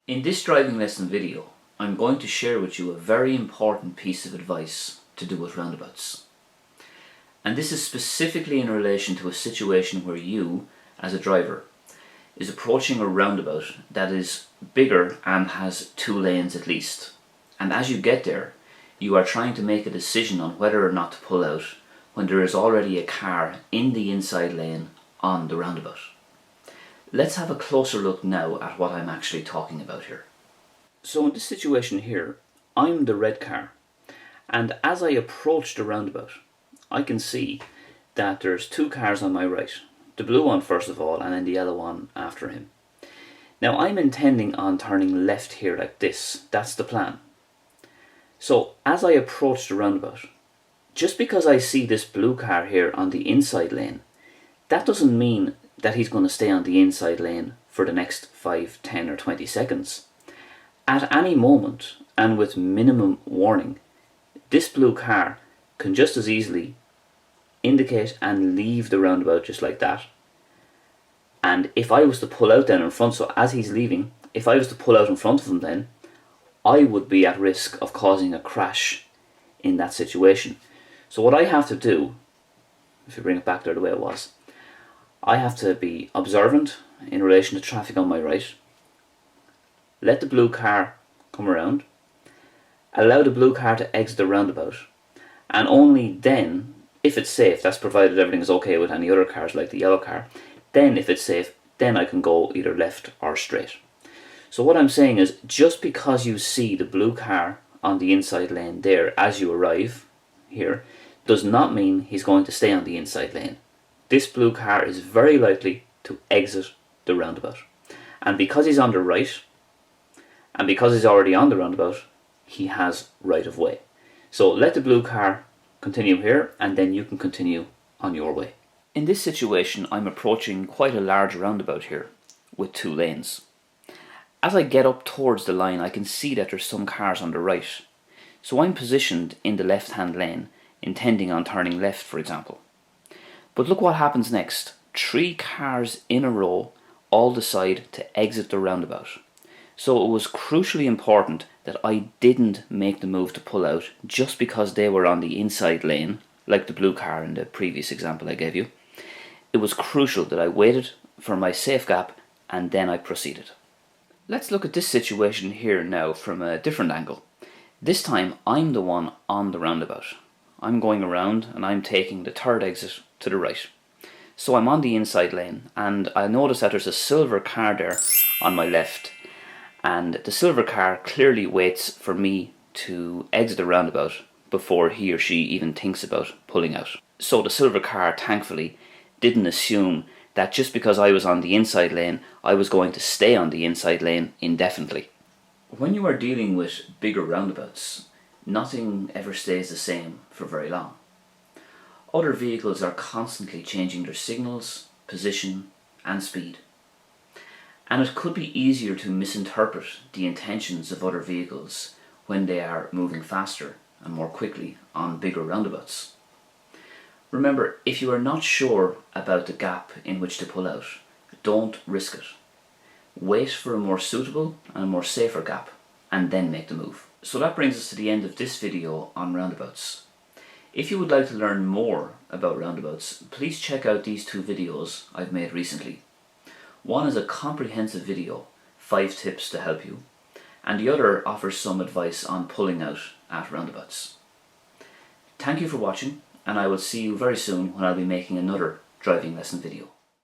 In this driving lesson video, I'm going to share with you a very important piece of advice to do with roundabouts. And this is specifically in relation to a situation where you, as a driver, is approaching a roundabout that is bigger and has 2 lanes at least. And as you get there, you are trying to make a decision on whether or not to pull out when there is already a car in the inside lane on the roundabout. Let's have a closer look now at what I'm actually talking about here. So in this situation here, I'm the red car, and as I approach the roundabout, I can see that there's 2 cars on my right. The blue one first of all, and then the yellow one after him. Now I'm intending on turning left here like this. That's the plan. So as I approach the roundabout, just because I see this blue car here on the inside lane, that doesn't mean that he's going to stay on the inside lane for the next 5, 10 or 20 seconds. At any moment, and with minimum warning, this blue car can just as easily indicate and leave the roundabout just like that. And if I was to pull out then in front, so as he's leaving, if I was to pull out in front of him then, I would be at risk of causing a crash in that situation. So what I have to do, if you bring it back there the way it was, I have to be observant in relation to traffic on my right, let the blue car come around, allow the blue car to exit the roundabout, and only then, if it's safe, that's provided everything is okay with any other cars like the yellow car, then if it's safe, then I can go either left or straight. So what I'm saying is, just because you see the blue car on the inside lane there as you arrive here, does not mean he's going to stay on the inside lane. This blue car is very likely to exit the roundabout. And because he's on the right, and because he's already on the roundabout, he has right of way. So let the blue car continue here, and then you can continue on your way. In this situation, I'm approaching quite a large roundabout here with 2 lanes. As I get up towards the line, I can see that there's some cars on the right. So I'm positioned in the left-hand lane, intending on turning left, for example. But look what happens next. 3 cars in a row all decide to exit the roundabout. So it was crucially important that I didn't make the move to pull out just because they were on the inside lane, like the blue car in the previous example I gave you. It was crucial that I waited for my safe gap and then I proceeded. Let's look at this situation here now from a different angle. This time I'm the one on the roundabout. I'm going around and I'm taking the 3rd exit to the right. So I'm on the inside lane and I notice that there's a silver car there on my left, and the silver car clearly waits for me to exit the roundabout before he or she even thinks about pulling out. So the silver car thankfully didn't assume that just because I was on the inside lane I was going to stay on the inside lane indefinitely. When you are dealing with bigger roundabouts, nothing ever stays the same for very long. Other vehicles are constantly changing their signals, position and speed. And it could be easier to misinterpret the intentions of other vehicles when they are moving faster and more quickly on bigger roundabouts. Remember, if you are not sure about the gap in which to pull out, don't risk it. Wait for a more suitable and a more safer gap and then make the move. So that brings us to the end of this video on roundabouts. If you would like to learn more about roundabouts, please check out these 2 videos I've made recently. One is a comprehensive video, 5 tips to help you, and the other offers some advice on pulling out at roundabouts. Thank you for watching, and I will see you very soon when I'll be making another driving lesson video.